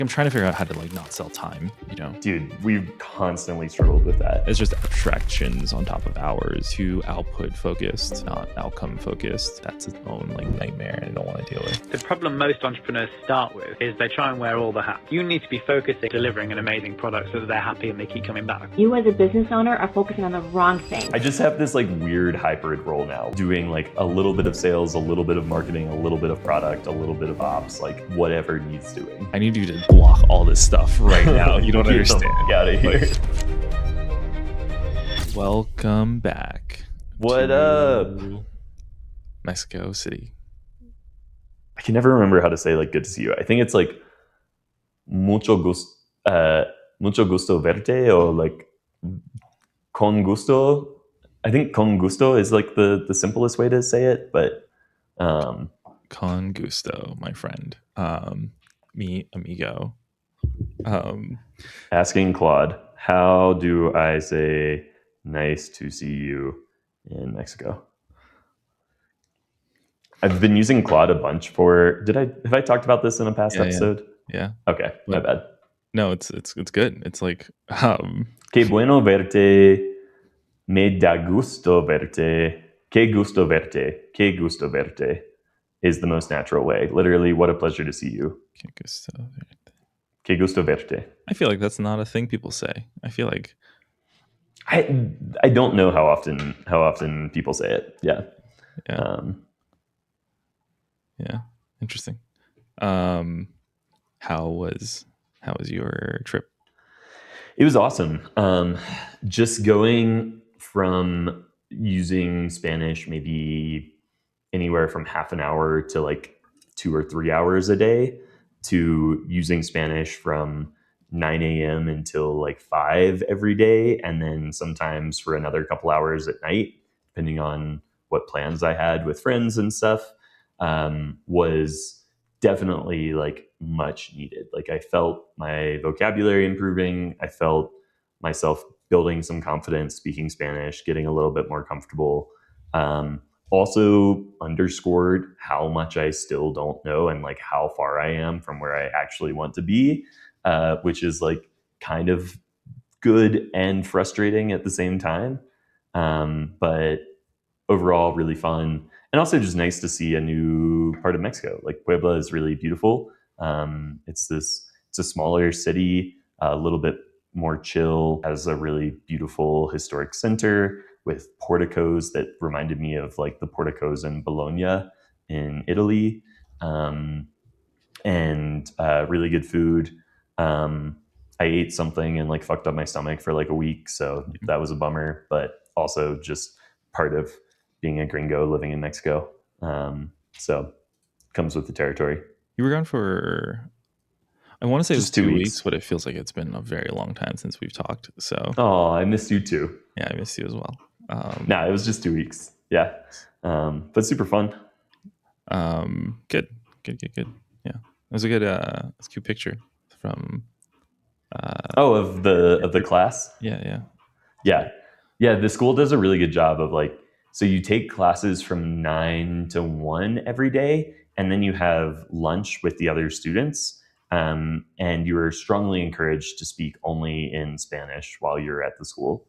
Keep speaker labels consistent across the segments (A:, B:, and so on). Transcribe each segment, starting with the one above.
A: I'm trying to figure out how to like not sell time,
B: Dude, we've constantly struggled with that.
A: It's just abstractions on top of hours, too output focused, not outcome focused. That's its own like nightmare and I don't want to deal with.
C: The problem most entrepreneurs start with is they try and wear all the hats. You need to be focusing, delivering an amazing product so that they're happy and they keep coming back.
D: You as a business owner are focusing on the wrong thing.
B: I just have this like weird hybrid role now, doing like a little bit of sales, a little bit of marketing, a little bit of product, a little bit of ops, like whatever needs doing.
A: I need you to block all this stuff right now. You don't understand.
B: Get out of here.
A: Welcome back.
B: What up?
A: Mexico City.
B: I can never remember how to say like good to see you. I think it's like mucho gusto verte, or like con gusto. I think con gusto is like the simplest way to say it, but
A: Con gusto, my friend. Mi amigo.
B: Asking Claude, how do I say nice to see you in Mexico? I've been using Claude a bunch for. Have I talked about this in a past episode?
A: Yeah.
B: Okay, my bad.
A: No, it's good. It's like
B: Qué bueno verte. Me da gusto verte. Qué gusto verte. Qué gusto verte is the most natural way. Literally, what a pleasure to see you.
A: Qué gusto verte.
B: Qué gusto verte.
A: I feel like that's not a thing people say. I feel like
B: I don't know how often people say it. Yeah.
A: Yeah. Interesting. How was your trip?
B: It was awesome. Just going from using Spanish maybe anywhere from half an hour to like 2 or 3 hours a day to using Spanish from 9 a.m. until like 5 every day, and then sometimes for another couple hours at night, depending on what plans I had with friends and stuff, was definitely like much needed. Like I felt my vocabulary improving. I felt myself building some confidence speaking Spanish, getting a little bit more comfortable. Also underscored how much I still don't know and like how far I am from where I actually want to be, which is like kind of good and frustrating at the same time. But overall, really fun. And also just nice to see a new part of Mexico. Like Puebla is really beautiful. It's a smaller city, a little bit more chill, has a really beautiful historic center with porticos that reminded me of like the porticos in Bologna in Italy, and really good food. I ate something and like fucked up my stomach for like a week, so that was a bummer, but also just part of being a gringo living in Mexico. So comes with the territory.
A: You were gone for, I want to say
B: just
A: it was 2 weeks, but it feels like it's been a very long time since we've talked. So
B: I missed you too.
A: Yeah, I missed you as well.
B: It was just 2 weeks. Yeah. But super fun.
A: Good. Yeah. It was a good, it's a cute picture from
B: of the class.
A: Yeah.
B: The school does a really good job of like, so you take classes from 9 to 1 every day, and then you have lunch with the other students, and you are strongly encouraged to speak only in Spanish while you're at the school.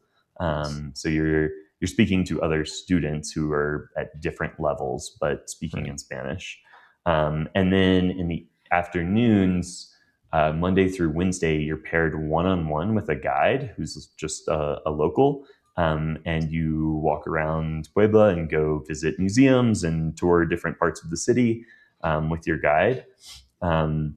B: So you're speaking to other students who are at different levels but speaking in Spanish, and then in the afternoons, Monday through Wednesday, you're paired one-on-one with a guide who's just a local. And you walk around Puebla and go visit museums and tour different parts of the city with your guide. The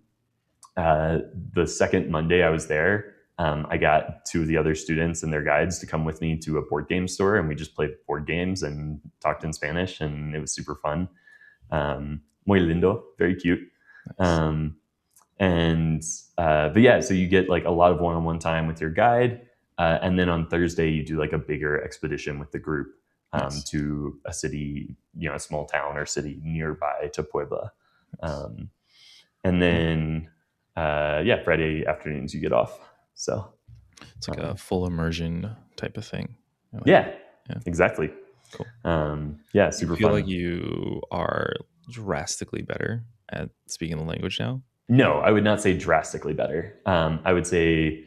B: second Monday I was there, I got 2 of the other students and their guides to come with me to a board game store, and we just played board games and talked in Spanish, and it was super fun. Muy lindo, very cute.
A: Nice.
B: But yeah, so you get like a lot of one-on-one time with your guide. And then on Thursday, you do like a bigger expedition with the group to a city, a small town or city nearby to Puebla. And then, Friday afternoons you get off. So
A: it's like a full immersion type of thing.
B: Yeah, exactly.
A: Cool.
B: Super
A: I feel
B: fun.
A: like you are drastically better at speaking the language now.
B: No, I would not say drastically better. I would say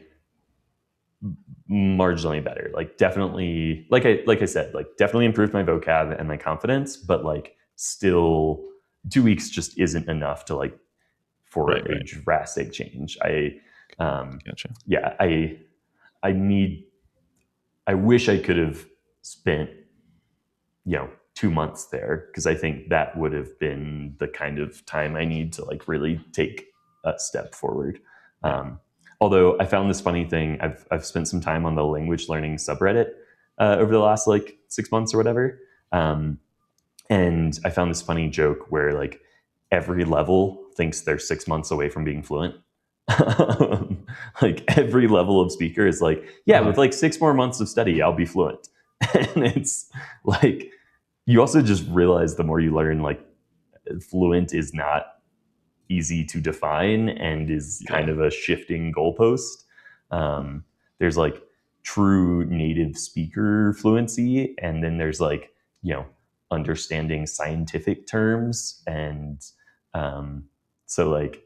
B: marginally better. Like definitely, like I said, like definitely improved my vocab and my confidence, but like still 2 weeks just isn't enough to like for a drastic change.
A: Gotcha.
B: Yeah, I wish I could have spent 2 months there, because I think that would have been the kind of time I need to like really take a step forward. Although I found this funny thing, I've spent some time on the language learning subreddit over the last like 6 months or whatever, and I found this funny joke where like every level thinks they're 6 months away from being fluent. Like every level of speaker is like, yeah, with like 6 more months of study, I'll be fluent. And it's like, you also just realize the more you learn, like fluent is not easy to define and is kind of a shifting goalpost. There's like true native speaker fluency, and then there's like, understanding scientific terms. And so like,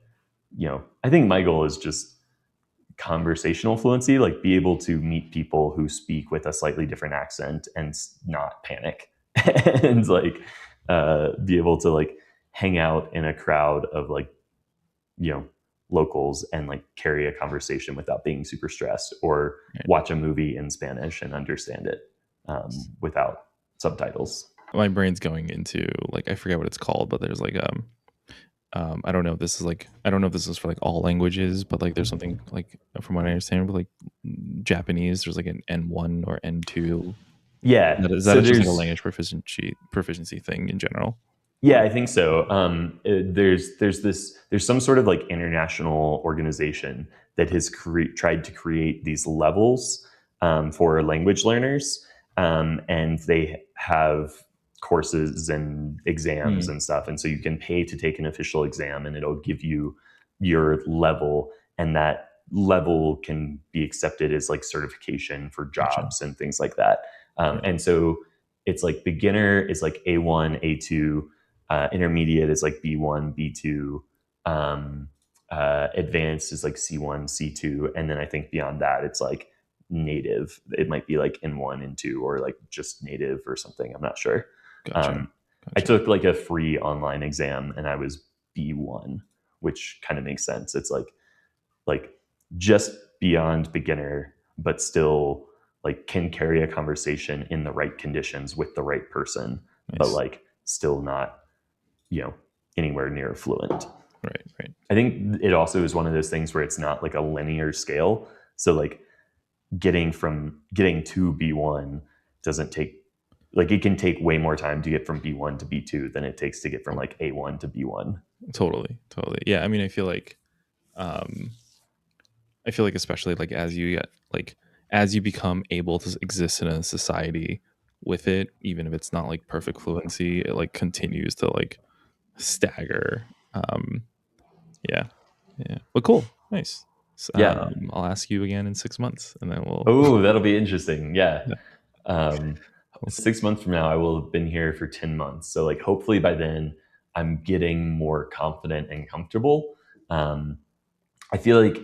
B: I think my goal is just conversational fluency, like be able to meet people who speak with a slightly different accent and not panic and like be able to like hang out in a crowd of like locals and like carry a conversation without being super stressed, or watch a movie in Spanish and understand it without subtitles.
A: My brain's going into like, I forget what it's called, but there's like I don't know if this is for like all languages, but like there's something like, from what I understand, with like Japanese, there's like an N1 or N2.
B: Yeah.
A: Is that just like a language proficiency thing in general?
B: Yeah, I think so. There's some sort of like international organization that has tried to create these levels for language learners, and they have courses and exams and stuff, and so you can pay to take an official exam, and it'll give you your level, and that level can be accepted as like certification for jobs and things like that. And so it's like beginner is like A1, A2. Intermediate is like B1, B2. Advanced is like C1, C2. And then I think beyond that, it's like native. It might be like N1, N2, or like just native or something. I'm not sure. Gotcha. I took like a free online exam and I was B1, which kind of makes sense. It's like just beyond beginner, but still like can carry a conversation in the right conditions with the right person, but like still not anywhere near fluent.
A: Right.
B: I think it also is one of those things where it's not like a linear scale. So like getting to B1 doesn't take, like it can take way more time to get from B1 to B2 than it takes to get from like A1 to B1.
A: Totally. Yeah. I mean, I feel like especially like as you become able to exist in a society with it, even if it's not like perfect fluency, it like continues to like stagger. Yeah, but cool, nice. I'll ask you again in 6 months, and then we'll
B: that'll be interesting. 6 months from now I will have been here for 10 months, so like hopefully by then I'm getting more confident and comfortable. I feel like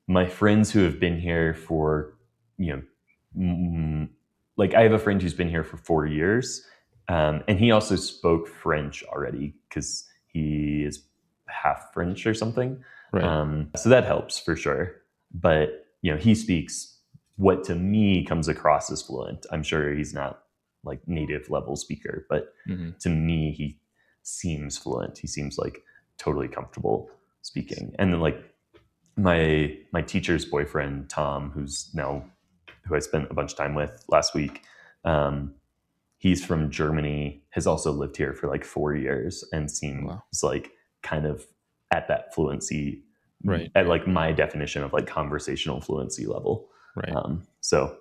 B: my friends who have been here for like I have a friend who's been here for 4 years, and he also spoke French already because he is half French or something. Right. So that helps for sure. But he speaks what to me comes across as fluent. I'm sure he's not like native level speaker, but to me he seems fluent. He seems like totally comfortable speaking. And then like my teacher's boyfriend Tom, who I spent a bunch of time with last week, he's from Germany, has also lived here for like 4 years, and seems like kind of at that fluency, right? At like my definition of like conversational fluency level, right? So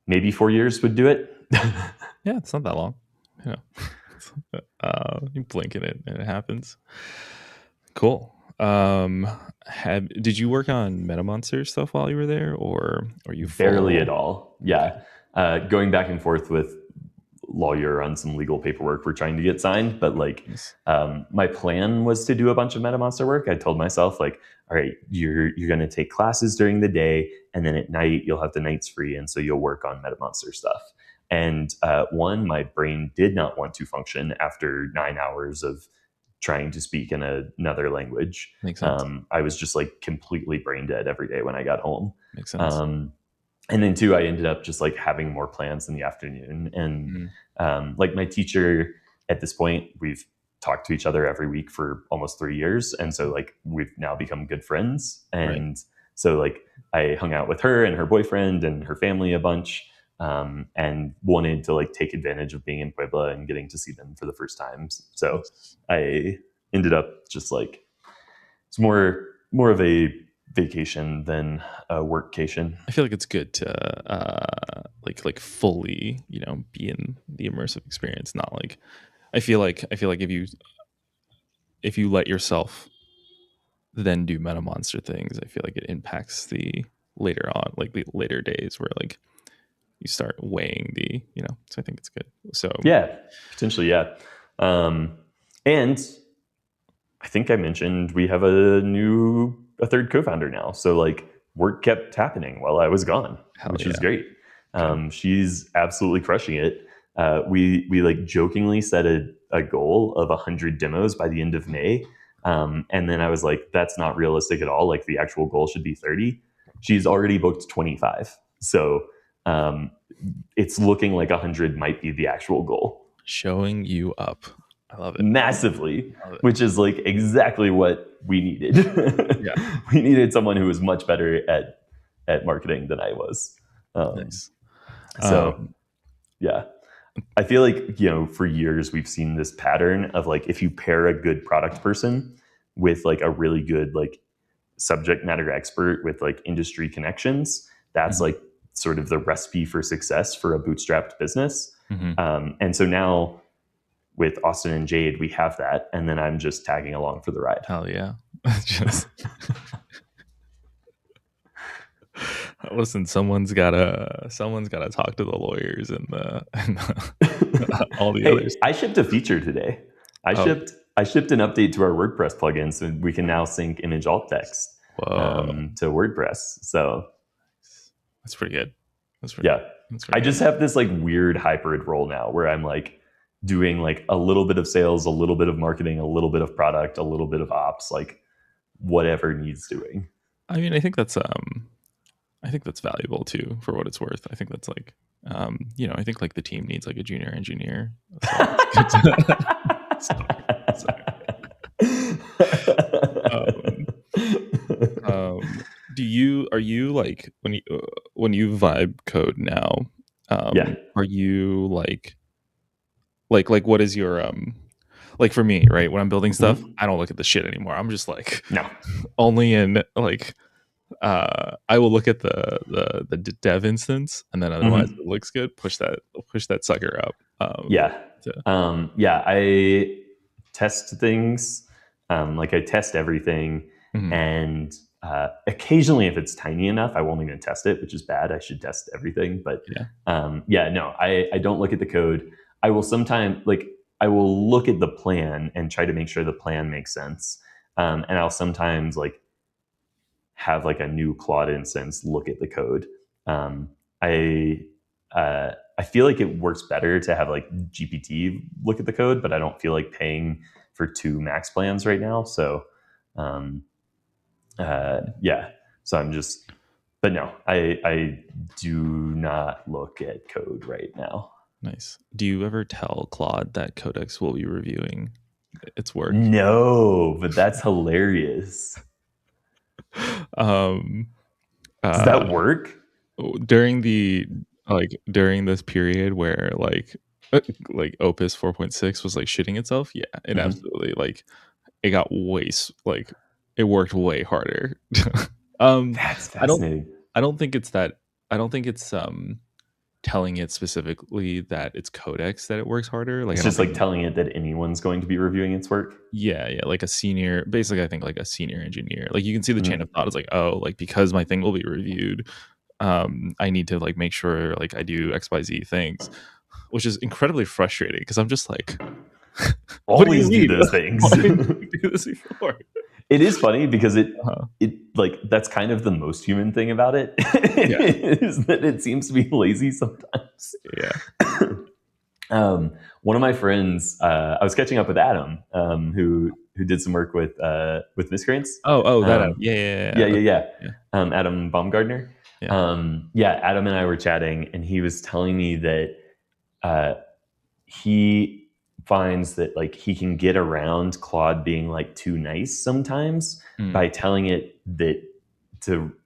B: maybe 4 years would do it.
A: Yeah, it's not that long. You blink in it and it happens. Cool. Did you work on MetaMonster stuff while you were there, or are you
B: barely at all? Yeah. Going back and forth with lawyer on some legal paperwork we're trying to get signed. But like,
A: Nice.
B: my plan was to do a bunch of MetaMonster work. I told myself like, all right, you're going to take classes during the day, and then at night you'll have the nights free, and so you'll work on MetaMonster stuff. And my brain did not want to function after 9 hours of trying to speak in another language.
A: Makes sense.
B: I was just like completely brain dead every day when I got home.
A: Makes sense.
B: And then too, I ended up just like having more plans in the afternoon. And like my teacher at this point, we've talked to each other every week for almost 3 years. And so like we've now become good friends. And so like I hung out with her and her boyfriend and her family a bunch, and wanted to like take advantage of being in Puebla and getting to see them for the first time. So I ended up just like, it's more of a vacation than a workcation.
A: I feel like it's good to like fully, you know, be in the immersive experience. Not like I feel like if you let yourself then do MetaMonster things, I feel like it impacts the later on, like the later days where like you start weighing the, you know. So I think it's good. So
B: yeah, potentially, yeah. And I think I mentioned we have a third co-founder now. So like work kept happening while I was gone, which was great. She's absolutely crushing it. We like jokingly set a goal of 100 demos by the end of May. And then I was like, that's not realistic at all. Like the actual goal should be 30. She's already booked 25. So it's looking like 100 might be the actual goal.
A: Showing you up. I love it.
B: Massively, which is like exactly what we needed. Yeah. We needed someone who was much better at marketing than I was.
A: Nice.
B: So yeah, I feel like, you know, for years we've seen this pattern of like, if you pair a good product person with like a really good like subject matter expert with like industry connections, that's like sort of the recipe for success for a bootstrapped business. And so now with Austin and Jade, we have that, and then I'm just tagging along for the ride.
A: Hell yeah! Listen, someone's gotta talk to the lawyers and all the others.
B: I shipped a feature today. I shipped an update to our WordPress plugin, so we can now sync image alt text to WordPress. So
A: that's pretty good.
B: I just have this like weird hybrid role now where I'm like doing like a little bit of sales, a little bit of marketing, a little bit of product, a little bit of ops, like whatever needs doing.
A: I mean, I think that's valuable too, for what it's worth. I think that's like, you know, I think like the team needs like a junior engineer. Are you like when you vibe code now? Are you like what is your like for me, right? When I'm building stuff, I don't look at the shit anymore. I'm just like only in like I will look at the dev instance, and then otherwise it looks good. Push that sucker up.
B: I test things. Like I test everything, and occasionally, if it's tiny enough, I won't even test it, which is bad. I should test everything, but I don't look at the code. I will sometimes I will look at the plan and try to make sure the plan makes sense, and I'll sometimes like have like a new Claude instance look at the code. I feel like it works better to have like GPT look at the code, but I don't feel like paying for 2 max plans right now. So so I'm just, but no, I do not look at code right now.
A: Nice. Do you ever tell Claude that Codex will be reviewing its work?
B: No, but that's hilarious. Does that work?
A: During this period where like Opus 4.6 was like shitting itself? Yeah, it absolutely like it got like it worked way harder.
B: That's fascinating.
A: I don't think it's telling it specifically that it's Codex that it works harder. Like
B: it's just like telling it that anyone's going to be reviewing its work.
A: Yeah, like a senior, basically I think like a senior engineer. Like you can see the chain of thought is like, oh, like because my thing will be reviewed, I need to like make sure like I do XYZ things. which is incredibly frustrating because I'm just like,
B: always do those things.
A: Why didn't you do this before?
B: It is funny because it
A: Uh-huh.
B: like that's kind of the most human thing about it is that it seems to be lazy sometimes.
A: Yeah.
B: One of my friends, I was catching up with Adam, who did some work with Miscreants.
A: That
B: Yeah. Adam Baumgartner.
A: Yeah.
B: Adam and I were chatting, and he was telling me that he finds that like he can get around Claude being like too nice sometimes by telling it that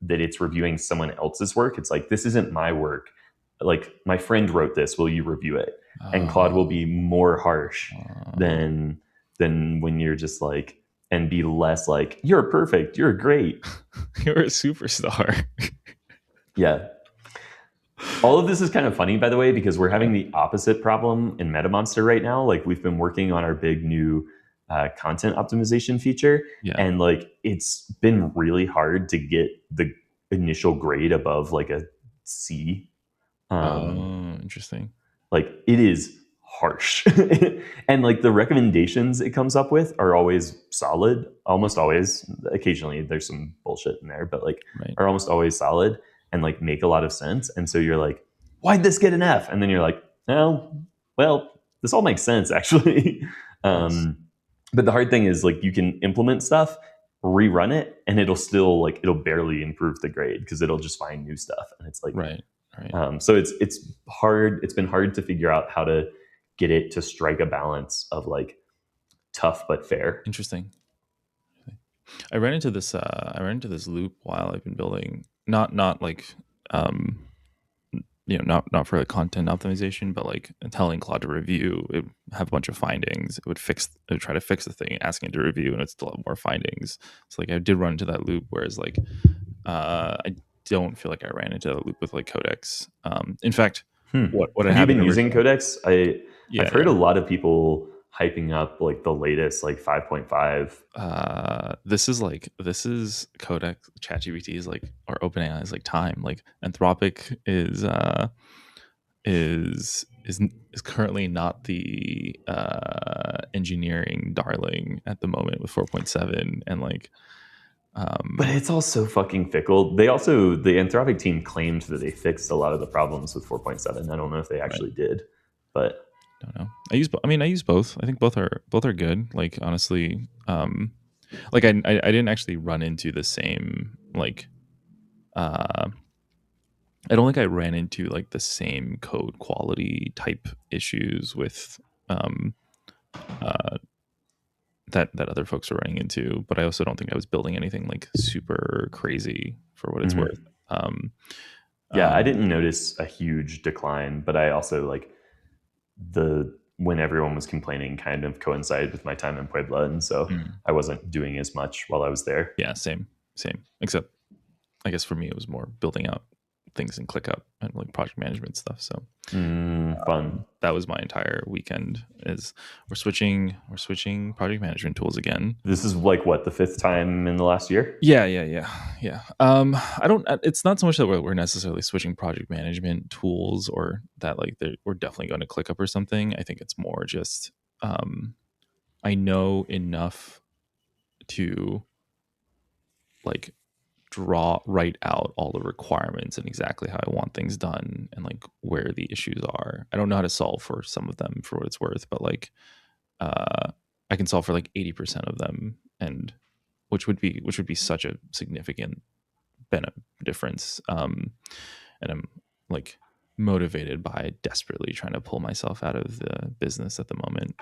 B: it's reviewing someone else's work. It's like, this isn't my work. Like, my friend wrote this. Will you review it? And Claude will be more harsh than when you're just like, and be less like, you're perfect, you're great,
A: you're a superstar.
B: Yeah. All of this is kind of funny, by the way, because we're having the opposite problem in MetaMonster right now. Like, we've been working on our big new content optimization feature, and like it's been really hard to get the initial grade above like a C.
A: Interesting.
B: Like, it is harsh. And like the recommendations it comes up with are always solid, almost always. Occasionally there's some bullshit in there, but like are almost always solid and like make a lot of sense. And so you're like, why'd this get an F? And then you're like, oh, well, this all makes sense actually. But the hard thing is like you can implement stuff, rerun it, and it'll still like it'll barely improve the grade because it'll just find new stuff. And it's like
A: right.
B: So it's hard. It's been hard to figure out how to get it to strike a balance of like tough but fair.
A: Interesting. I ran into this loop while I've been building, not like not for like content optimization, but like telling Claude to review. It would have a bunch of findings. It would try to fix the thing, asking it to review, and it'd still have more findings. So like I did run into that loop, whereas like I don't feel like I ran into that loop with like Codex. In fact, what
B: have you been using Codex? I've heard a lot of people hyping up like the latest like 5.5.
A: This is Codex. ChatGPT is like, or OpenAI is like time. Like Anthropic is currently not the engineering darling at the moment with 4.7, and like
B: but it's all so fucking fickle. The Anthropic team claimed that they fixed a lot of the problems with 4.7. I don't know if they actually did, but
A: don't know. I use both. I think both are good. Like honestly, like I didn't actually run into the same like I don't think I ran into like the same code quality type issues with that other folks are running into, but I also don't think I was building anything like super crazy for what it's worth.
B: I didn't notice a huge decline, but I also like when everyone was complaining kind of coincided with my time in Puebla, and so I wasn't doing as much while I was there.
A: Yeah, same. Except I guess for me it was more building out things in ClickUp and like project management stuff. So
B: fun.
A: That was my entire weekend. Is we're switching project management tools again.
B: This is like what, the 5th time in the last year?
A: Yeah. I don't. It's not so much that we're necessarily switching project management tools, or that like we're definitely going to ClickUp or something. I think it's more just I know enough to like write out all the requirements and exactly how I want things done and like where the issues are. I don't know how to solve for some of them for what it's worth, but like I can solve for like 80% of them, and which would be such a significant difference. And I'm like motivated by desperately trying to pull myself out of the business at the moment,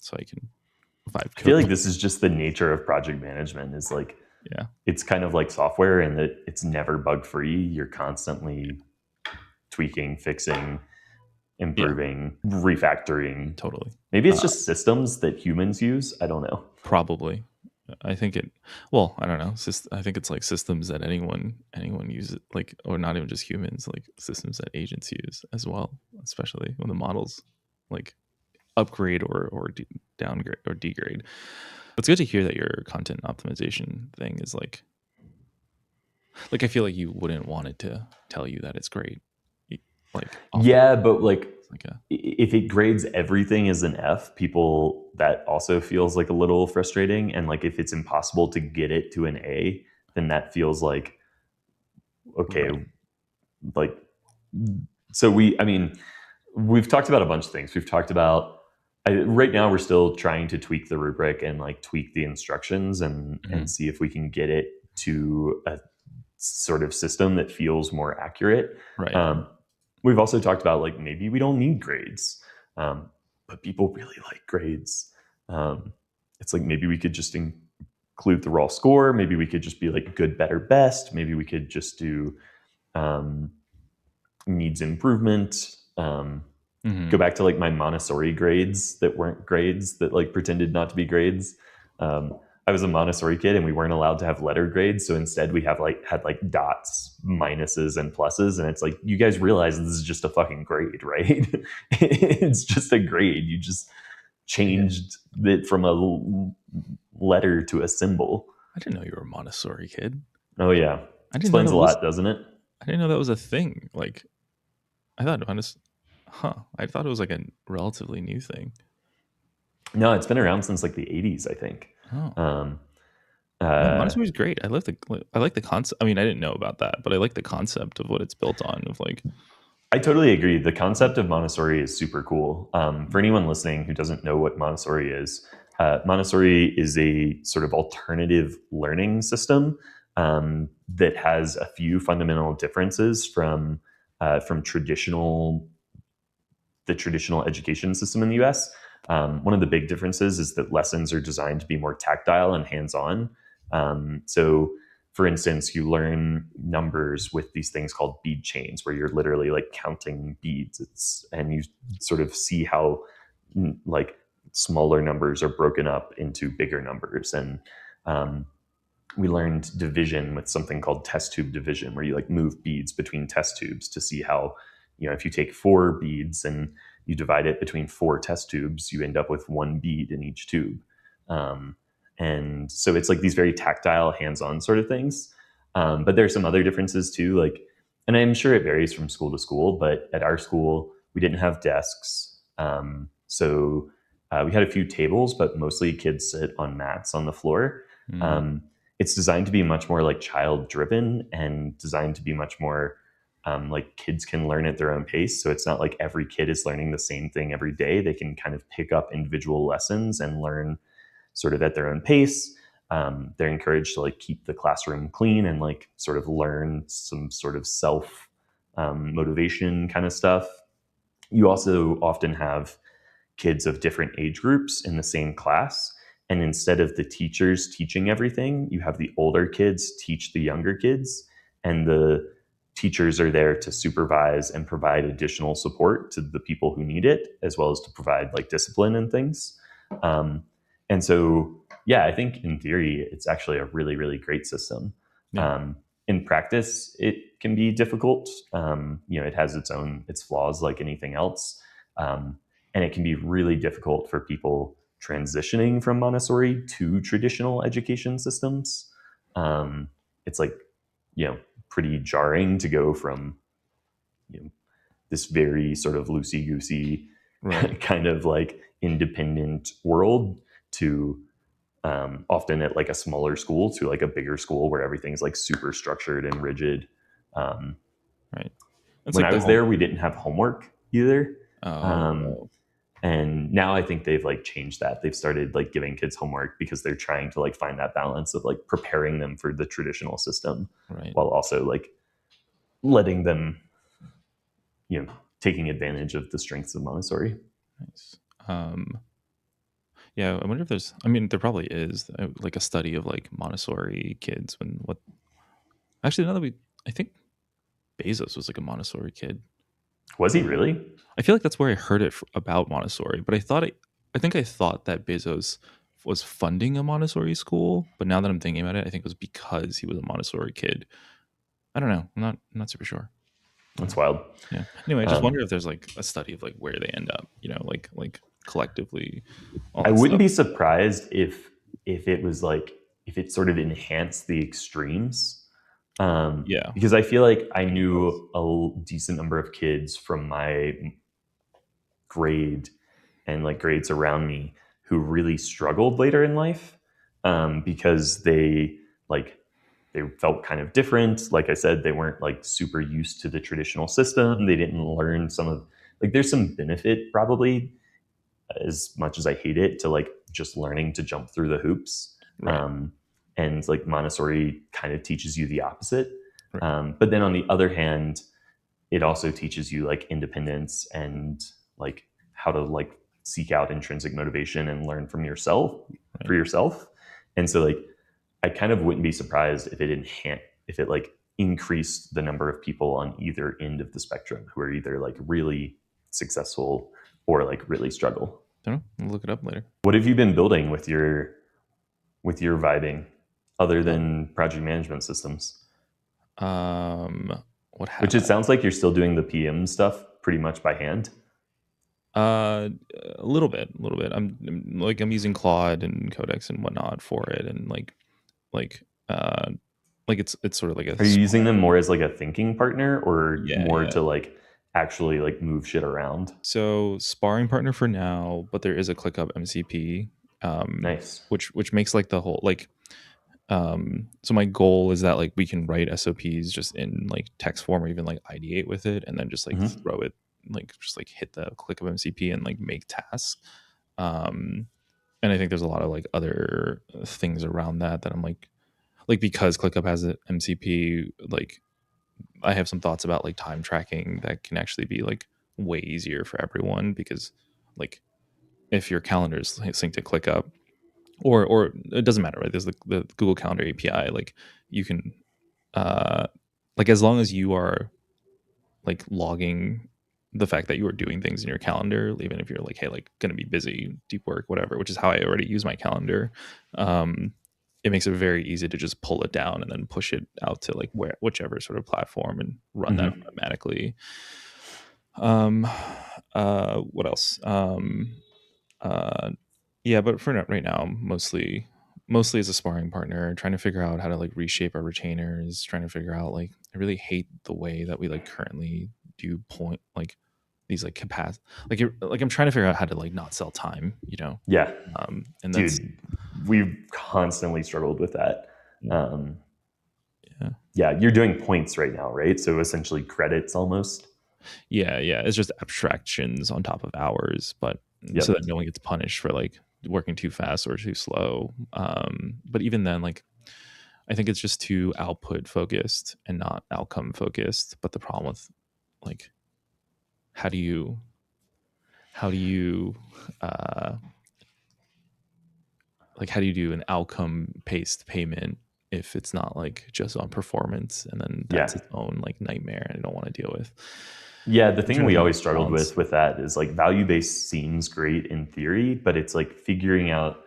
A: so I can vibe.
B: I feel like this is just the nature of project management, is like it's kind of like software in that it's never bug free. You're constantly tweaking, fixing, improving, refactoring.
A: Totally.
B: Maybe it's just systems that humans use. I don't know.
A: Probably. I think I don't know. I think it's like systems that anyone uses, like, or not even just humans, like systems that agents use as well, especially when the models like upgrade or downgrade or degrade. It's good to hear that your content optimization thing is like I feel like you wouldn't want it to tell you that it's great. Like
B: but like if it grades everything as an F, people, that also feels like a little frustrating. And like if it's impossible to get it to an A, then that feels like, okay,
A: Right.
B: like, so we've talked about a bunch of things. We've talked about, right now we're still trying to tweak the rubric and like tweak the instructions and see if we can get it to a sort of system that feels more accurate.
A: Right.
B: We've also talked about like maybe we don't need grades, but people really like grades. It's like maybe we could just include the raw score. Maybe we could just be like good, better, best. Maybe we could just do needs improvement. Go back to like my Montessori grades that weren't grades, that like pretended not to be grades. I was a Montessori kid and we weren't allowed to have letter grades. So instead we had like dots, minuses, and pluses. And it's like, you guys realize this is just a fucking grade, right? It's just a grade. You just changed it from a letter to a symbol.
A: I didn't know you were a Montessori kid.
B: Oh yeah. Explains a lot, doesn't it?
A: I didn't know that was a thing. Like, I thought it was like a relatively new thing.
B: No, it's been around since like the 80s, I think.
A: Oh. Montessori is great. I like the concept. I mean, I didn't know about that, but I like the concept of what it's built on. Of like,
B: I totally agree. The concept of Montessori is super cool. For anyone listening who doesn't know what Montessori is a sort of alternative learning system that has a few fundamental differences from the traditional education system in the U.S. One of the big differences is that lessons are designed to be more tactile and hands-on. So, for instance, you learn numbers with these things called bead chains, where you're literally like counting beads. And you sort of see how like smaller numbers are broken up into bigger numbers. And we learned division with something called test tube division, where you like move beads between test tubes to see how, if you take 4 beads and you divide it between 4 test tubes, you end up with 1 bead in each tube. And so it's like these very tactile, hands-on sort of things. But there's some other differences too. Like, and I'm sure it varies from school to school, but at our school, we didn't have desks. So we had a few tables, but mostly kids sit on mats on the floor. It's designed to be much more like child-driven and designed to be much more like kids can learn at their own pace. So it's not like every kid is learning the same thing every day. They can kind of pick up individual lessons and learn sort of at their own pace. They're encouraged to like keep the classroom clean and like sort of learn some sort of self motivation kind of stuff. You also often have kids of different age groups in the same class. And instead of the teachers teaching everything, you have the older kids teach the younger kids, and the teachers are there to supervise and provide additional support to the people who need it, as well as to provide like discipline and things. And so, yeah, I think in theory, it's actually a really, really great system. Yeah. In practice, it can be difficult. It has its flaws like anything else. And it can be really difficult for people transitioning from Montessori to traditional education systems. It's like, pretty jarring to go from, this very sort of loosey-goosey kind of like independent world to often at like a smaller school to like a bigger school where everything's like super structured and rigid.
A: Right.
B: When I was there, we didn't have homework either.
A: Oh.
B: And now I think they've like changed that. They've started like giving kids homework because they're trying to like find that balance of like preparing them for the traditional system, while also like letting them, taking advantage of the strengths of Montessori.
A: Nice. Yeah, I wonder if there probably is like a study of like Montessori kids I think Bezos was like a Montessori kid.
B: Was he really?
A: I feel like that's where I heard it about Montessori, but I think I thought that Bezos was funding a Montessori school, but now that I'm thinking about it, I think it was because he was a Montessori kid. I don't know. I'm not super sure.
B: That's wild.
A: Yeah. Anyway, I just wonder if there's like a study of like where they end up, like collectively.
B: I wouldn't be surprised if it was like, if it sort of enhanced the extremes. Because I feel like I knew a decent number of kids from my grade and like grades around me who really struggled later in life, because they felt kind of different. Like I said, they weren't like super used to the traditional system. They didn't learn some of, like, there's some benefit probably, as much as I hate it, to like just learning to jump through the hoops.
A: Right.
B: And like Montessori kind of teaches you the opposite.
A: Right.
B: But then on the other hand, it also teaches you like independence and like how to like seek out intrinsic motivation and learn from yourself for yourself. And so like I kind of wouldn't be surprised if it like increased the number of people on either end of the spectrum who are either like really successful or like really struggle.
A: I don't know. I'll look it up later.
B: What have you been building with your vibing other than project management systems? Which it sounds like you're still doing the PM stuff pretty much by hand.
A: A little bit. I'm using Claude and Codex and whatnot for it, and like it's sort of like a.
B: Are you using them more as like a thinking partner, or more
A: Yeah.
B: to like actually like move shit around?
A: So sparring partner for now, but there is a ClickUp MCP.
B: Nice.
A: Which makes like the whole like. So my goal is that like we can write SOPs just in like text form, or even like ideate with it, and then just like throw it, like just like hit the ClickUp MCP and like make tasks. And I think there's a lot of like other things around that I'm like because ClickUp has an MCP, like I have some thoughts about like time tracking that can actually be like way easier for everyone, because like if your calendar is synced to ClickUp, or it doesn't matter, right? There's the Google Calendar API, like you can like as long as you are like logging the fact that you are doing things in your calendar, even if you're like, hey, like gonna be busy, deep work, whatever, which is how I already use my calendar. It makes it very easy to just pull it down and then push it out to like whichever sort of platform and run that automatically. What else? Yeah, but for right now, mostly as a sparring partner, trying to figure out how to like reshape our retainers, trying to figure out like I really hate the way that we like currently do point like these like capacity, like I'm trying to figure out how to like not sell time, you know.
B: Yeah.
A: And that's
B: Dude, we've constantly struggled with that. Yeah, you're doing points right now, right? So essentially credits almost.
A: Yeah, it's just abstractions on top of hours, but so that no one gets punished for like working too fast or too slow. But even then, like I think it's just too output focused and not outcome focused. But the problem with like how do you do an outcome based payment if it's not like just on performance, and then that's its own like nightmare and I don't want to deal with.
B: Yeah, the thing we always struggled with that is like value-based seems great in theory, but it's like figuring out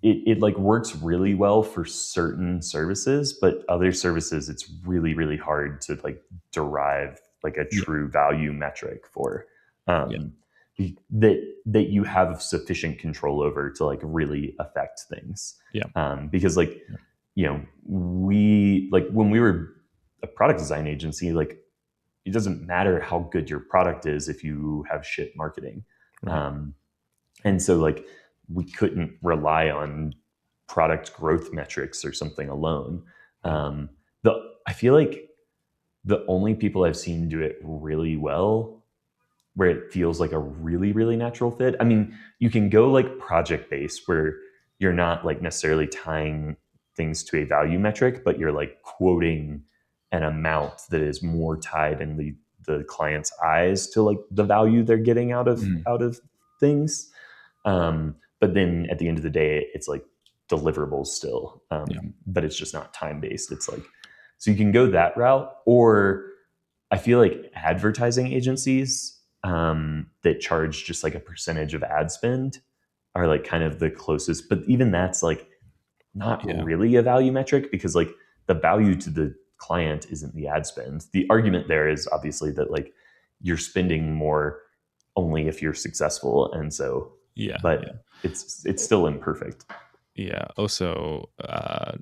B: it like works really well for certain services, but other services it's really, really hard to like derive like a true value metric for that you have sufficient control over to like really affect things. Because like you know, we like when we were a product design agency, like it doesn't matter how good your product is if you have shit marketing. And so like we couldn't rely on product growth metrics or something alone. I feel like the only people I've seen do it really well, where it feels like a really, really natural fit. I mean, you can go like project based where you're not like necessarily tying things to a value metric, but you're like quoting an amount that is more tied in the client's eyes to like the value they're getting out of things. But then at the end of the day, it's like deliverables still, but it's just not time based. It's like, so you can go that route, or I feel like advertising agencies that charge just like a percentage of ad spend are like kind of the closest, but even that's like not really a value metric, because like the value to the client isn't the ad spend. The argument there is obviously that like you're spending more only if you're successful, and so it's still imperfect.
A: Also I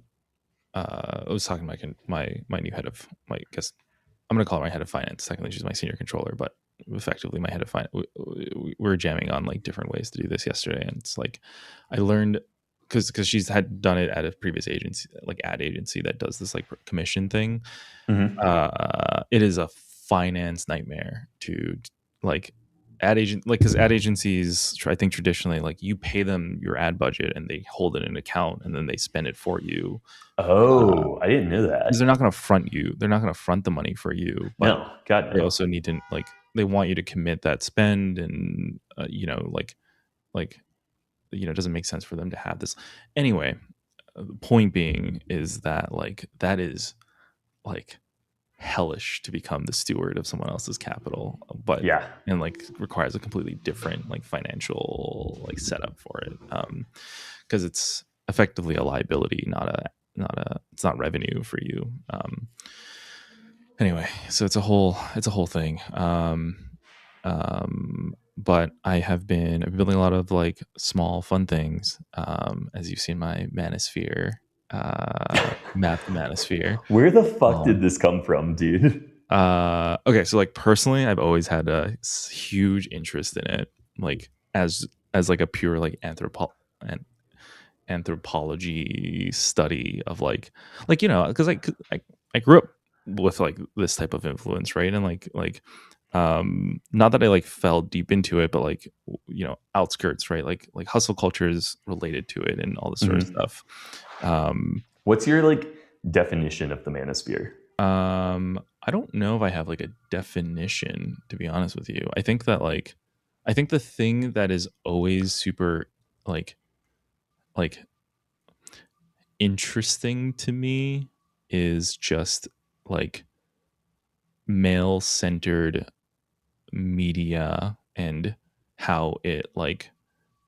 A: was talking to my new head of, I guess, I'm going to call her my head of finance. Technically, she's my senior controller, but effectively my head of finance. We were jamming on like different ways to do this yesterday, and it's like I learned because she's had done it at a previous agency, like ad agency that does this like commission thing. It is a finance nightmare to like ad agent, like because ad agencies, I think traditionally, like you pay them your ad budget and they hold it in an account and then they spend it for you.
B: Oh, I didn't know
A: Because
B: that.
A: they're not going to front you. They're not going to front the money for you. But
B: No, God
A: they
B: no.
A: also need to like they want you to commit that spend, and it doesn't make sense for them to have this anyway. The point being is that like that is like hellish to become the steward of someone else's capital, but
B: Yeah.
A: and like requires a completely different like financial like setup for it, because it's effectively a liability, not a it's not revenue for you. Anyway, so it's a whole thing. But I've been building a lot of like small fun things, as you've seen my Manosphere map, the Manosphere.
B: Where the fuck did this come from, dude?
A: Okay, so like personally I've always had a huge interest in it, like as like a pure like anthropology study of like because I grew up with like this type of influence, right? And like not that I like fell deep into it, but like outskirts, right? Like hustle culture is related to it and all this sort of stuff.
B: What's your like definition of the Manosphere?
A: I don't know if I have like a definition, to be honest with you. I think the thing that is always super like interesting to me is just like male centered media and how it like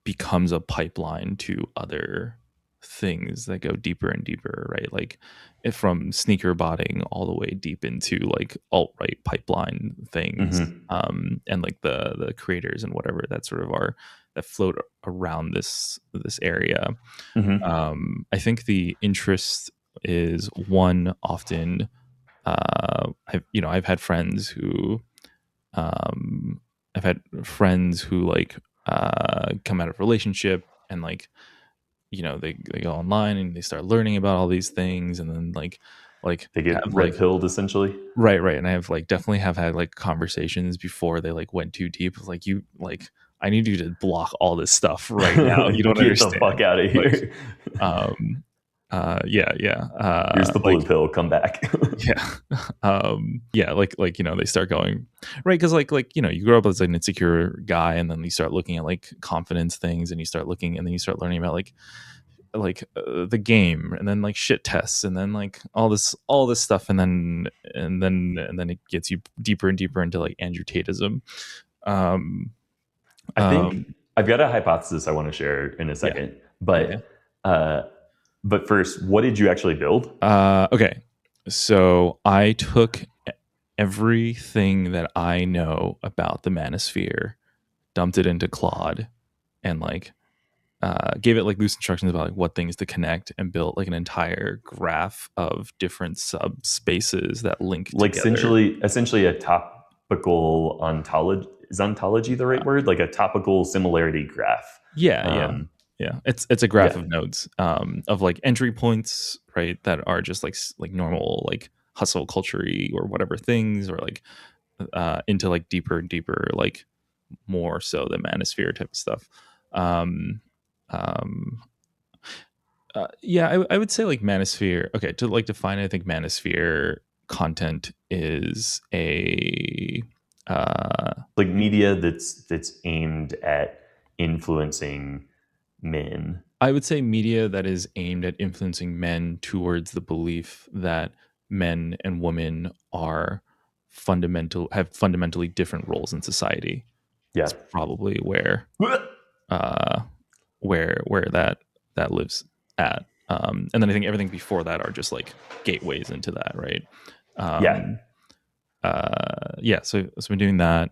A: becomes a pipeline to other things that go deeper and deeper, right? Like from sneaker botting all the way deep into like alt-right pipeline things, and like the creators and whatever that sort of are that float around this area. I think the interest is one often. I've had friends who like come out of relationship and like they go online and they start learning about all these things, and then like
B: They get
A: have,
B: red
A: like,
B: pilled essentially.
A: right, and I have like definitely have had like conversations before they like went too deep. It's like you like I need you to block all this stuff right now. You don't
B: Get
A: understand.
B: the fuck out of here. Here's the blue pill. Come back.
A: Like they start going right because like you grow up as an insecure guy, and then you start looking at like confidence things, and you start looking, and then you start learning about the game, and then like shit tests, and then like all this stuff, and then it gets you deeper and deeper into like Andrew Tateism.
B: I think I've got a hypothesis I want to share in a second, but first, what did you actually build?
A: Okay, so I took everything that I know about the Manosphere, dumped it into Claude, and like gave it like loose instructions about like what things to connect, and built like an entire graph of different subspaces that link
B: like
A: together.
B: Essentially a topical ontology. Is ontology the right word? Like a topical similarity graph.
A: Yeah. It's a graph of nodes, of like entry points, right? That are just like normal like hustle culture-y or whatever things, or like into like deeper and deeper, like more so the Manosphere type of stuff. I would say like Manosphere. Okay, to like define it, I think Manosphere content is a
B: like media that's aimed at influencing men.
A: I would say media that is aimed at influencing men towards the belief that men and women have fundamentally different roles in society.
B: Yeah,
A: That's probably where that lives at. And then I think everything before that are just like gateways into that, right? So I've been doing that.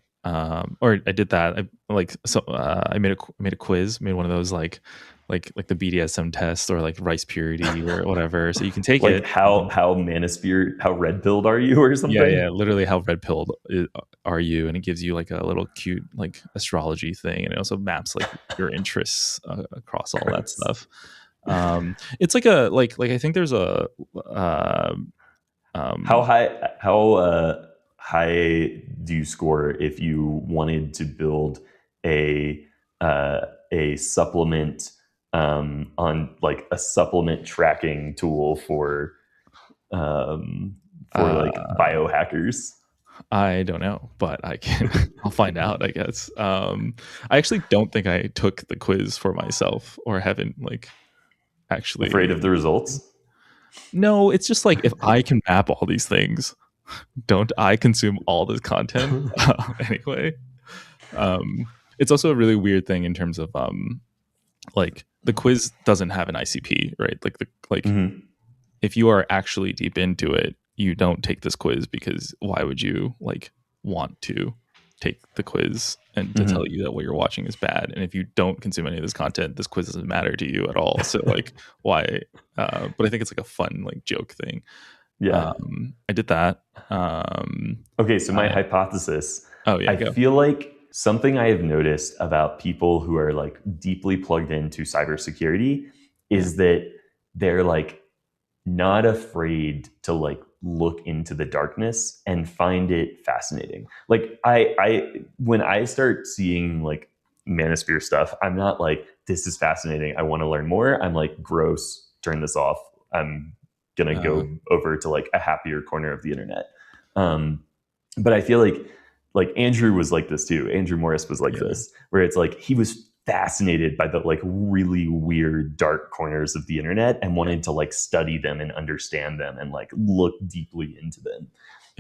A: Or I did that. I made a quiz, made one of those like the BDSM test or like rice purity or whatever. So you can take
B: like
A: it.
B: how Manosphere, how red pilled are you or something?
A: Yeah, literally how red pilled are you, and it gives you like a little cute like astrology thing, and it also maps like your interests across all that stuff. It's like a like I think there's a
B: How high do you score if you wanted to build a supplement on like a supplement tracking tool for like biohackers?
A: I don't know, but I'll find out, I guess. I actually don't think I took the quiz for myself, or haven't like actually.
B: Afraid of the results?
A: No, it's just like if I can map all these things, don't I consume all this content anyway? It's also a really weird thing in terms of like the quiz doesn't have an ICP, right?
B: Mm-hmm.
A: If you are actually deep into it, you don't take this quiz, because why would you like want to take the quiz and to tell you that what you're watching is bad? And if you don't consume any of this content, this quiz doesn't matter to you at all. So like why? But I think it's like a fun like joke thing.
B: Yeah.
A: I did that.
B: Okay, so my hypothesis.
A: Oh yeah,
B: I feel like something I have noticed about people who are like deeply plugged into cybersecurity is that they're like not afraid to like look into the darkness and find it fascinating. Like I when I start seeing like Manosphere stuff, I'm not like, this is fascinating, I want to learn more. I'm like, gross, turn this off. I'm gonna go over to like a happier corner of the internet. But I feel like Andrew was like this too. Andrew Morris was like this, where it's like he was fascinated by the like really weird dark corners of the internet and wanted to like study them and understand them and like look deeply into them.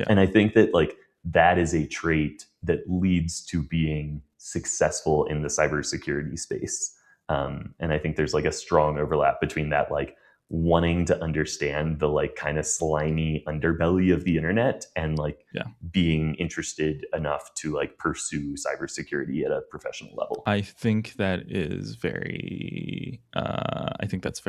B: And I think that like that is a trait that leads to being successful in the cybersecurity space. And I think there's like a strong overlap between that like wanting to understand the like kind of slimy underbelly of the internet and like being interested enough to like pursue cybersecurity at a professional level.
A: I think that is very that's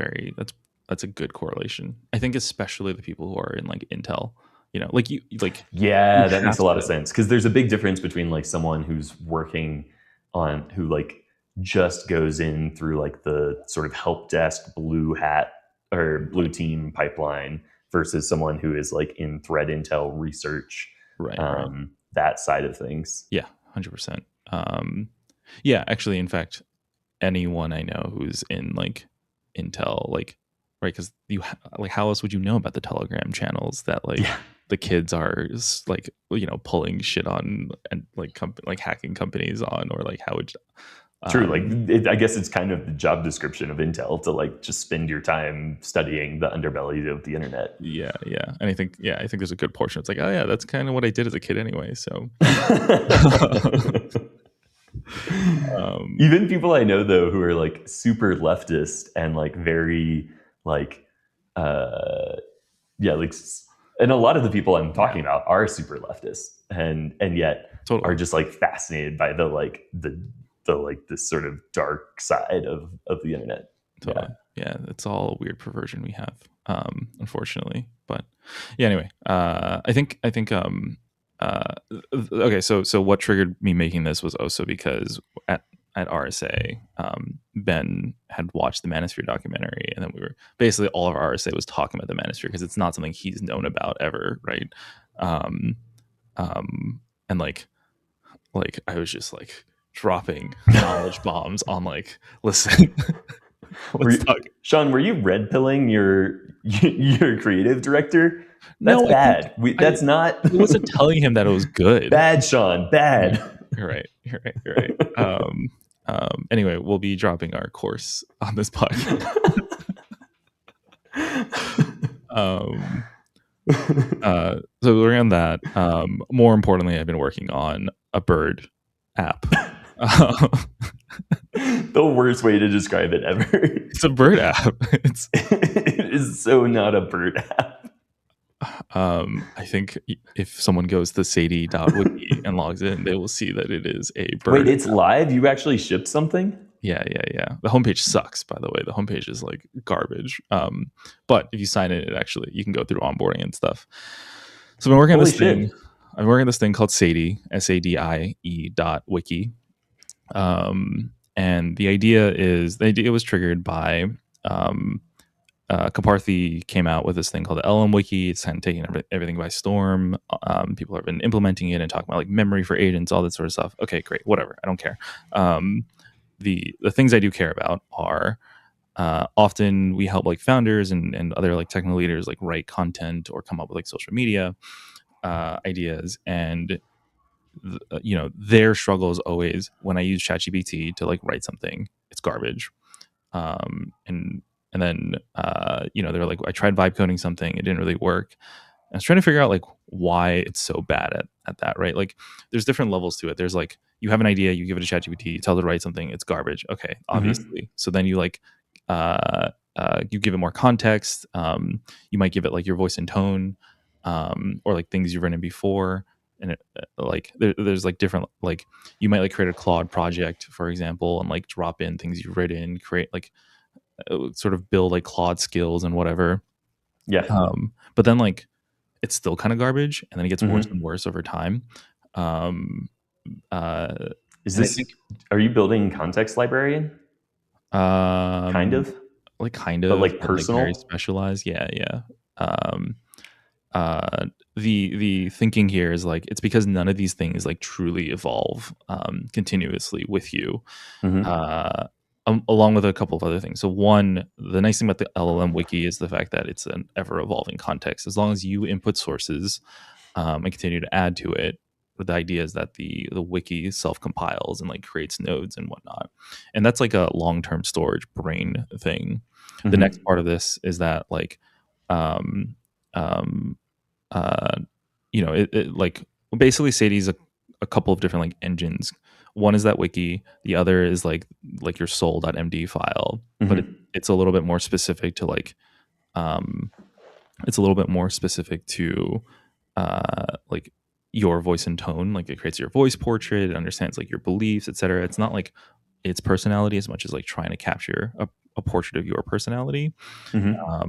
A: a good correlation. I think especially the people who are in like Intel, you know, like you like
B: that makes a lot of sense, because there's a big difference between like someone who's working on who like just goes in through like the sort of help desk blue hat or blue team pipeline versus someone who is like in threat intel research, that side of things.
A: Yeah, 100%. Yeah, actually, in fact, anyone I know who's in like Intel, like, right, because you like, how else would you know about the Telegram channels that like the kids are like, you know, pulling shit on and like like hacking companies on, or like how would
B: True. Like, I guess it's kind of the job description of Intel to like just spend your time studying the underbelly of the internet.
A: Yeah. And I think there's a good portion. It's like, oh yeah, that's kind of what I did as a kid anyway. So
B: even people I know though who are like super leftist and like very like like, and a lot of the people I'm talking about are super leftist and yet are just like fascinated by the like this sort of dark side of the internet.
A: Yeah, it's all a weird perversion we have, unfortunately. But yeah, anyway, I think okay, so what triggered me making this was also because at RSA, Ben had watched the Manosphere documentary, and then we were basically, all of our RSA was talking about the Manosphere because it's not something he's known about ever, right? And like I was just like dropping knowledge bombs on like, listen.
B: Sean, were you red pilling your creative director? That's bad. That's not.
A: It wasn't telling him that it was good.
B: Bad, Sean. Bad.
A: You're right. Anyway, we'll be dropping our course on this podcast. So we're on that. More importantly, I've been working on a bird app.
B: The worst way to describe it ever.
A: It's a bird app.
B: It is so not a bird app.
A: I think if someone goes to Sadie.wik and logs in, they will see that it is a bird.
B: Wait, it's live? You actually shipped something?
A: Yeah. The homepage sucks, by the way. The homepage is like garbage. But if you sign it, you can go through onboarding and stuff. So I've been working on
B: Holy
A: this thing.
B: shit.
A: I'm working on this thing called Sadie, SADIE.wiki. And the idea was triggered by Kaparthi came out with this thing called the LM Wiki. It's kind of taking everything by storm. People have been implementing it and talking about like memory for agents, all that sort of stuff. Okay, great, whatever. I don't care. The things I do care about are often we help like founders and other like technical leaders like write content or come up with like social media ideas, and their struggle is always when I use ChatGPT to like write something, it's garbage. And then they're like, I tried vibe coding something, it didn't really work. I was trying to figure out like why it's so bad at that, right? Like there's different levels to it. There's like you have an idea, you give it a ChatGPT, you tell it to write something, it's garbage. Okay, obviously. So then you like you give it more context. You might give it like your voice and tone, or like things you've written before. And there's like different, like you might like create a Claude project, for example, and like drop in things you've written, create like sort of build like Claude skills and whatever.
B: Yeah.
A: But then like it's still kind of garbage, and then it gets worse and worse over time.
B: Are you building context librarian? Kind of, but like personal,
A: like very specialized. Yeah. The thinking here is like it's because none of these things like truly evolve continuously with you. Along with a couple of other things. So one, the nice thing about the LLM wiki is the fact that it's an ever evolving context. As long as you input sources and continue to add to it, the idea is that the wiki self compiles and like creates nodes and whatnot. And that's like a long term storage brain thing. The next part of this is that like like basically Sadie's a couple of different like engines. One is that wiki, the other is like your soul.md file, but it's a little bit more specific to like like your voice and tone. Like it creates your voice portrait, it understands like your beliefs, etc. It's not like its personality as much as like trying to capture a portrait of your personality,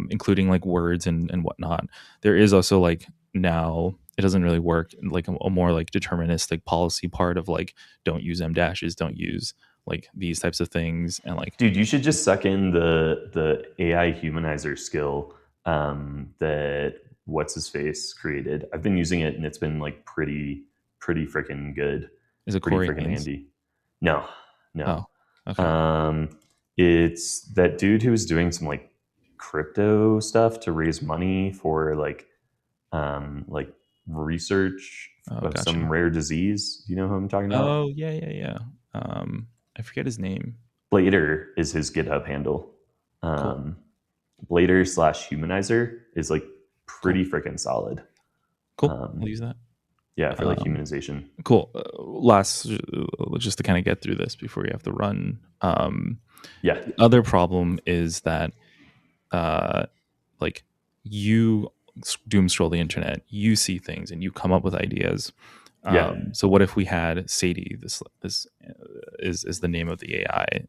A: including like words and whatnot. There is also like now it doesn't really work like a more like deterministic policy part of like don't use M dashes, don't use like these types of things. And like,
B: dude, you should just suck in the AI humanizer skill that what's his face created. I've been using it and it's been like pretty freaking good.
A: Is it
B: pretty
A: Corey
B: freaking
A: Haynes?
B: handy? No.
A: Oh, okay.
B: It's that dude who was doing some like crypto stuff to raise money for like research of some rare disease. You know who I'm talking about?
A: Oh yeah. I forget his name.
B: Blader is his GitHub handle.
A: Cool.
B: Blader/humanizer is like pretty freaking solid.
A: Cool. I'll use that.
B: Yeah, for like humanization.
A: Cool. Last, just to kind of get through this before you have to run. The other problem is that, like, you doom scroll the internet, you see things, and you come up with ideas. So what if we had Sadie? This is the name of the AI.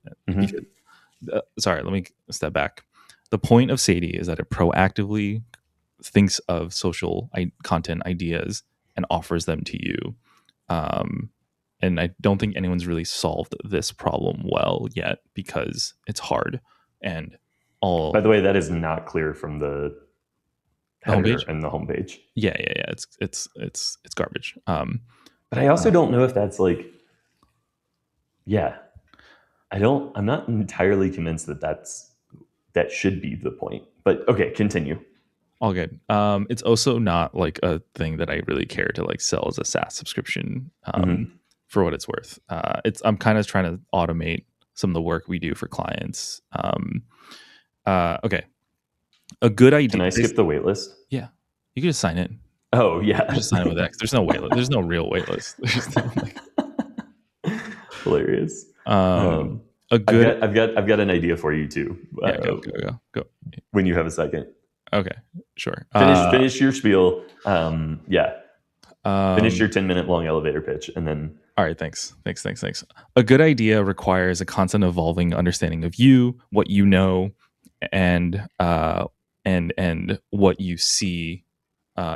A: Sorry, let me step back. The point of Sadie is that it proactively thinks of social content ideas and offers them to you. And I don't think anyone's really solved this problem well yet because it's hard. And all.
B: By the way, that is not clear from the header
A: homepage
B: and the homepage.
A: Yeah. It's garbage.
B: But I also don't know if that's like. Yeah, I'm not entirely convinced that should be the point. But okay, continue.
A: All good. It's also not like a thing that I really care to like sell as a SaaS subscription. For what it's worth. I'm kind of trying to automate some of the work we do for clients. Okay. A good idea.
B: Can I skip the wait list?
A: Yeah. You can just sign in.
B: Oh yeah.
A: Just sign in with X. There's no wait list. There's no real wait list. There's no, like...
B: Hilarious.
A: I've
B: got an idea for you too.
A: Yeah, go.
B: When you have a second.
A: Okay, sure.
B: Finish your spiel. Yeah. Finish your 10-minute long elevator pitch, and then.
A: All right, thanks. A good idea requires a constant evolving understanding of you, what you know, and what you see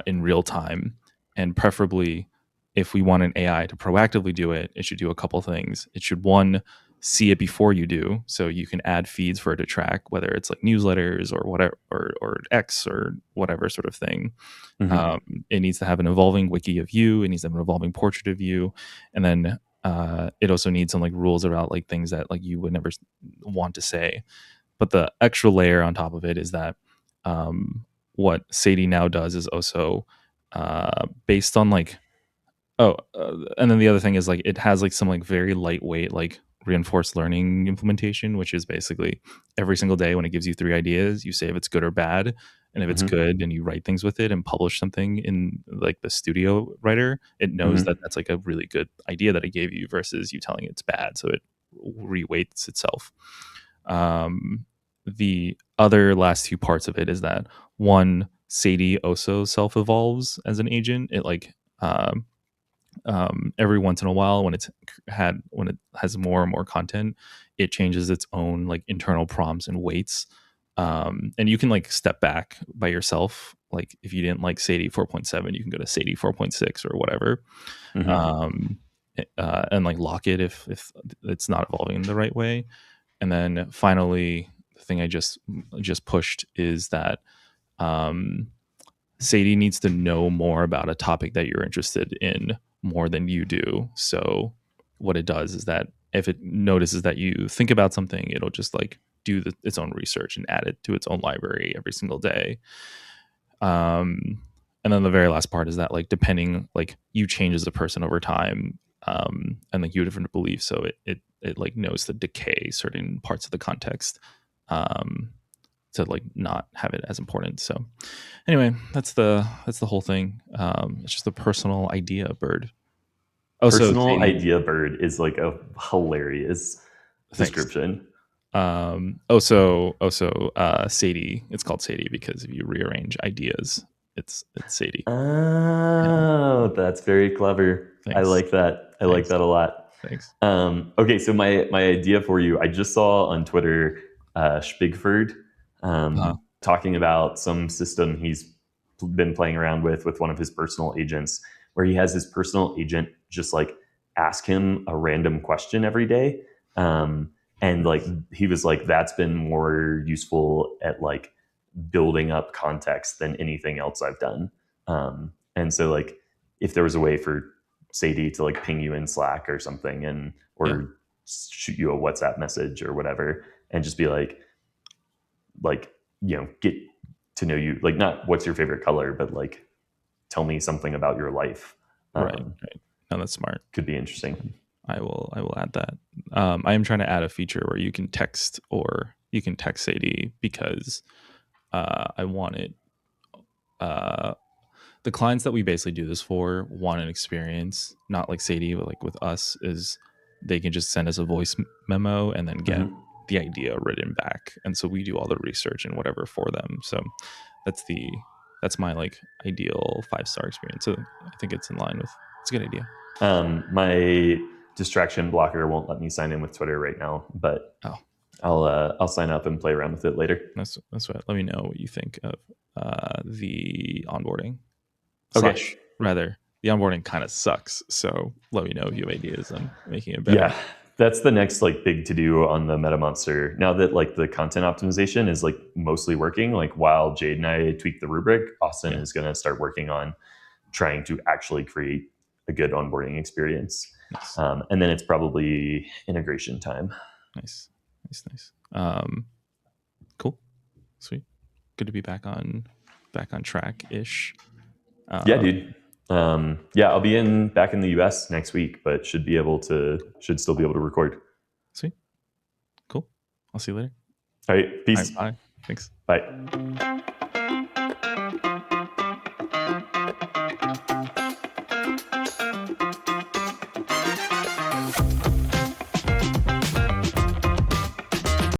A: in real time. And preferably, if we want an AI to proactively do it, it should do a couple things. It should, one, see it before you do, so you can add feeds for it to track, whether it's like newsletters or whatever, or X or whatever sort of thing. It needs to have an evolving wiki of you. It needs to have an evolving portrait of you, and then it also needs some like rules about like things that like you would never want to say. But the extra layer on top of it is that what Sadie now does is also based on like and then the other thing is like it has like some like very lightweight like reinforced learning implementation, which is basically every single day when it gives you 3 ideas, you say if it's good or bad, and if it's good and you write things with it and publish something in like the studio writer, it knows that that's like a really good idea that it gave you versus you telling it's bad, so it reweights itself. The other last 2 parts of it is that, one, Sadie also self-evolves as an agent. It like every once in a while when it has more and more content, it changes its own like internal prompts and weights, and you can like step back by yourself. Like if you didn't like Sadie 4.7, you can go to Sadie 4.6 or whatever, and like lock it if it's not evolving in the right way. And then finally, the thing I just pushed is that Sadie needs to know more about a topic that you're interested in more than you do. So what it does is that if it notices that you think about something, it'll just like do its own research and add it to its own library every single day. And then the very last part is that like depending, like you change as a person over time, and like you have different beliefs, so it like knows to decay certain parts of the context, to like not have it as important. So anyway, that's the whole thing. It's just a personal idea bird.
B: Personal idea bird is like a hilarious description.
A: Sadie, it's called Sadie because if you rearrange ideas, it's Sadie.
B: Oh, that's very clever. Thanks. I like that. I like that a lot.
A: Thanks.
B: Okay, so my idea for you, I just saw on Twitter Spigford talking about some system he's been playing around with one of his personal agents, where he has his personal agent just like ask him a random question every day. And like he was like, that's been more useful at like building up context than anything else I've done. And so like if there was a way for Sadie to like ping you in Slack or something or shoot you a WhatsApp message or whatever, and just be like, you know, get to know you, like not what's your favorite color, but like tell me something about your life.
A: Right. No, that's smart.
B: Could be interesting.
A: I will add that. I am trying to add a feature where you can text Sadie because I want it. The clients that we basically do this for want an experience, not like Sadie, but like with us, is they can just send us a voice memo and then get the idea written back, and so we do all the research and whatever for them. So that's my like ideal 5-star experience. So I think it's in line with, it's a good idea.
B: My distraction blocker won't let me sign in with Twitter right now, but I'll sign up and play around with it later.
A: That's right. Let me know what you think of the onboarding.
B: Okay.
A: Rather, the onboarding kind of sucks. So let me know if you have ideas on making it better.
B: Yeah, that's the next like big to do on the MetaMonster. Now that like the content optimization is like mostly working, like while Jade and I tweak the rubric, Austin is going to start working on trying to actually create a good onboarding experience.
A: Nice.
B: And then it's probably integration time.
A: Nice. Cool. Sweet. Good to be back on track-ish.
B: Yeah, dude. I'll be back in the US next week, but should still be able to record.
A: Sweet. Cool. I'll see you later.
B: All right. Peace.
A: Bye. Thanks.
B: Bye.